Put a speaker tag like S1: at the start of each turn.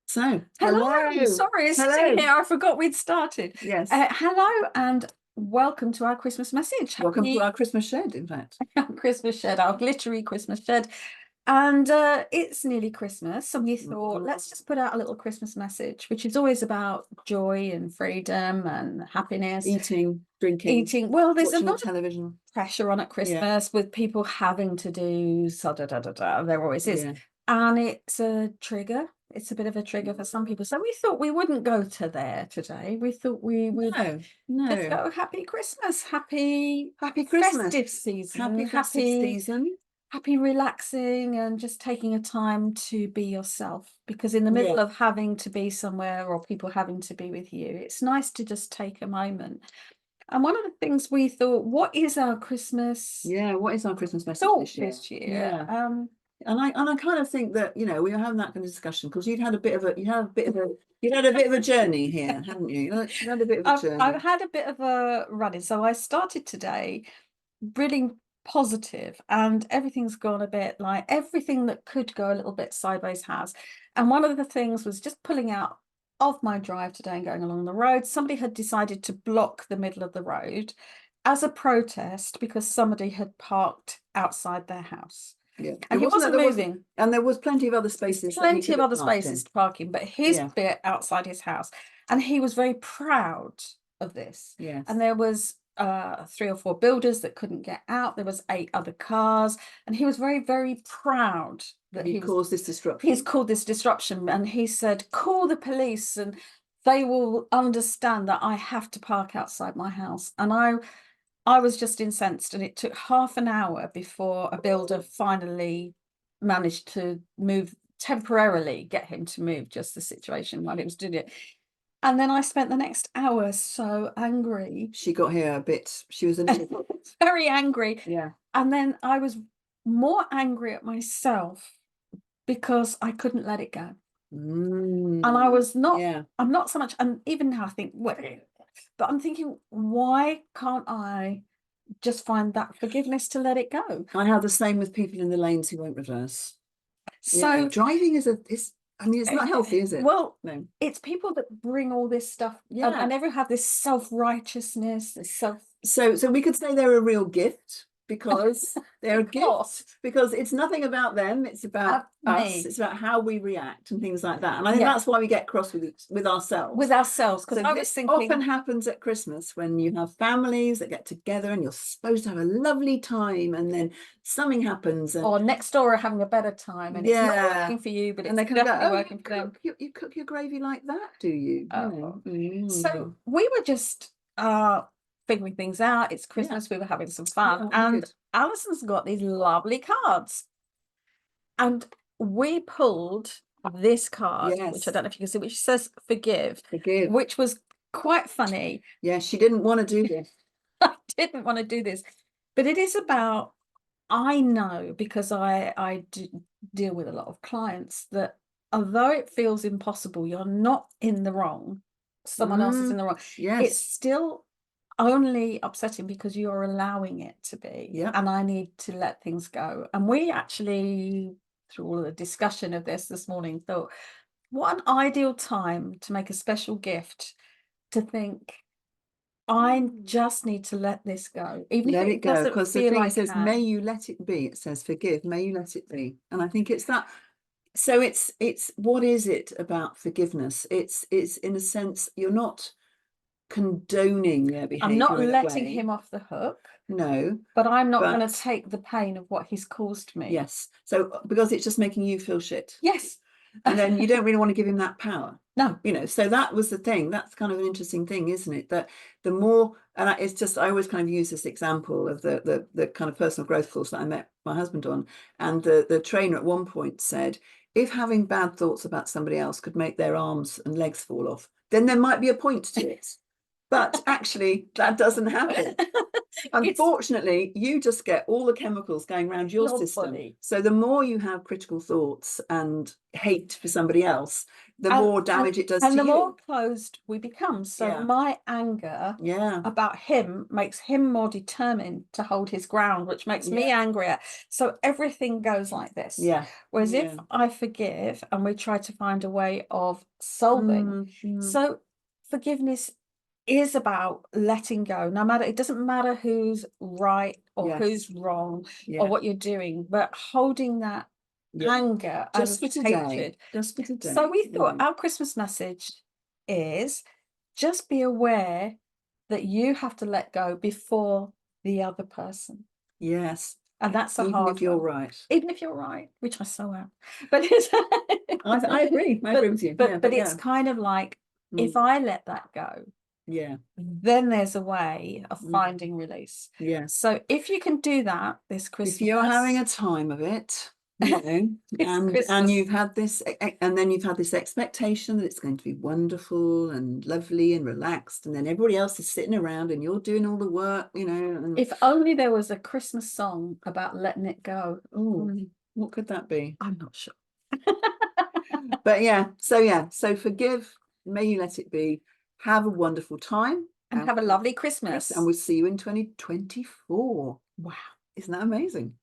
S1: So,
S2: Hello. Sorry, sitting
S1: hello.
S2: here, I forgot we'd started.
S1: Yes,
S2: Hello and welcome to our Christmas message.
S1: welcome to
S2: Happy
S1: our Christmas shed, in fact.
S2: Christmas shed, our glittery Christmas shed. And it's nearly Christmas, so we thought let's just put out a little Christmas message, which is always about joy and freedom and happiness.
S1: Eating, drinking,
S2: Eating. Well, there's a
S1: watching the
S2: lot of
S1: television.
S2: pressure on at
S1: Yeah,
S2: Christmas with people having to do so da da da da. There always is.
S1: yeah.
S2: And it's a trigger. It's a bit of a trigger for some people. So we thought we wouldn't go to there today. We thought we would
S1: No,
S2: just
S1: no.
S2: go happy Christmas, happy
S1: Happy Christmas.
S2: festive season,
S1: Happy festive season.
S2: happy relaxing and just taking a time to be yourself. Because in the
S1: Yeah,
S2: middle of having to be somewhere or people having to be with you, it's nice to just take a moment. And one of the things we thought, what is our Christmas
S1: yeah. What is our Christmas message
S2: thought
S1: this year?
S2: this year?
S1: Yeah. And I kind of think that, we were having that kind of discussion because you'd had a bit of a journey here, hadn't you? You had a bit of a
S2: I've
S1: journey.
S2: had a bit of a run-in. So I started today really positive and everything's gone a bit like everything that could go a little bit sideways has. And one of the things was just pulling out of my drive today and going along the road. Somebody had decided to block the middle of the road as a protest because somebody had parked outside their house.
S1: Yeah.
S2: And
S1: It
S2: he
S1: wasn't that
S2: wasn't
S1: there was,
S2: moving.
S1: and there was plenty of other spaces that he
S2: Plenty
S1: could
S2: of
S1: have
S2: other
S1: parked
S2: spaces
S1: in.
S2: to park in, but his
S1: Yeah.
S2: bit outside his house. And he was very proud of this.
S1: Yes.
S2: And there was 3 or 4 builders that couldn't get out. There was 8 other cars. And he was very, very proud that
S1: He caused this
S2: he's
S1: disruption.
S2: called this disruption. And he said, call the police and they will understand that I have to park outside my house. And I was just incensed, and it took half an hour before a builder finally managed to move temporarily, get him to move just the situation while he was doing it. And then I spent the next hour so angry,
S1: She got here a bit, she was a little,
S2: very angry.
S1: yeah.
S2: And then I was more angry at myself because I couldn't let it go. And I was not,
S1: Yeah.
S2: I'm not so much, and even now I think, well, but I'm thinking, why can't I just find that forgiveness to let it go?
S1: I have the same with people in the lanes who won't reverse. Yeah.
S2: So,
S1: Driving I mean, it's not healthy, is it?
S2: well,
S1: No.
S2: it's people that bring all this stuff,
S1: Yeah.
S2: and everyone have this self-righteousness, this self.
S1: So we could say they're a real gift because they're a
S2: Of course.
S1: gift because it's nothing about them, it's about us,
S2: Me.
S1: it's about how we react and things like that. And I think
S2: Yeah,
S1: that's why we get cross with ourselves.
S2: with ourselves, because
S1: So
S2: I was
S1: this
S2: thinking,
S1: often happens at Christmas when you have families that get together and you're supposed to have a lovely time, and then something happens and
S2: or next door are having a better time, and it's not working for you, but
S1: and
S2: it's
S1: they kind of go,
S2: definitely
S1: oh,
S2: working for them.
S1: you cook your gravy like that, do you?
S2: Oh. So
S1: Mm.
S2: we were just figuring things out. It's
S1: Yeah,
S2: Christmas, we were having some fun,
S1: yeah,
S2: and
S1: good.
S2: Alison's got these lovely cards. And we pulled this card, which I
S1: Yes,
S2: don't know if you can see, which says forgive,
S1: forgive.
S2: which was quite funny.
S1: Yeah, she didn't want to do this.
S2: I didn't want to do this, but it is about, I know because I do deal with a lot of clients that although it feels impossible, you're not in the wrong, someone else is in the wrong. It's
S1: Yes,
S2: still only upsetting because you're allowing it to be.
S1: yeah.
S2: And I need to let things go. And we actually, through all the discussion of this morning, thought, what an ideal time to make a special gift, to think, I just need to let this go, even if
S1: Let it
S2: it
S1: go.
S2: doesn't
S1: Because the
S2: feel
S1: thing
S2: like
S1: says, may you let it be. It says, forgive, may you let it be. And I think it's that. So it's what is it about forgiveness? It's in a sense, you're not condoning their
S2: I'm not
S1: behavior in a
S2: letting
S1: way.
S2: him off the hook,
S1: No,
S2: but I'm not going
S1: but
S2: to take the pain of what he's caused me.
S1: yes. So because it's just making you feel shit.
S2: Yes.
S1: And then you don't really want to give him that power.
S2: No.
S1: So that was the thing. That's kind of an interesting thing, isn't it? That the more, and it's just, I always kind of use this example of the kind of personal growth course that I met my husband on. And the trainer at one point said, if having bad thoughts about somebody else could make their arms and legs fall off, then there might be a point to it. But actually, that doesn't happen.
S2: It's
S1: Unfortunately, you just get all the chemicals going around your
S2: your
S1: system.
S2: body.
S1: So the more you have critical thoughts and hate for somebody else, the
S2: And
S1: more damage it does
S2: and
S1: to
S2: the more
S1: you.
S2: closed we become. So
S1: Yeah.
S2: my anger
S1: Yeah.
S2: about him makes him more determined to hold his ground, which makes me
S1: Yeah.
S2: angrier. So everything goes like this.
S1: Yeah.
S2: Whereas if
S1: Yeah.
S2: I forgive and we try to find a way of solving, so forgiveness is about letting go. No matter, it doesn't matter who's right or
S1: Yes.
S2: who's wrong or
S1: Yeah.
S2: what you're doing, but holding that
S1: Yeah.
S2: anger
S1: Just
S2: and
S1: for today.
S2: hatred.
S1: Just for today.
S2: So we thought
S1: Yeah.
S2: our Christmas message is just be aware that you have to let go before the other person.
S1: Yes.
S2: And that's a
S1: Even
S2: hard
S1: if you're
S2: one.
S1: right.
S2: Even if you're right, which I so am. But it's
S1: I agree. I agree with you. Yeah,
S2: but
S1: but
S2: it's
S1: yeah.
S2: kind of like if
S1: Mm.
S2: I let that go,
S1: Yeah.
S2: then there's a way of
S1: Mm.
S2: finding release.
S1: Yes.
S2: So if you can do that this
S1: If you're having a
S2: Christmas,
S1: time of it, you know,
S2: this
S1: and
S2: Christmas,
S1: you've had this, and then you've had this expectation that it's going to be wonderful and lovely and relaxed, and then everybody else is sitting around and you're doing all the work, you know. And
S2: if only there was a Christmas song about letting it go.
S1: oh, what could that be?
S2: I'm not sure.
S1: But so forgive, may you let it be. Have a wonderful time
S2: And have a lovely Christmas.
S1: and we'll see you in 2024.
S2: Wow.
S1: Isn't that amazing?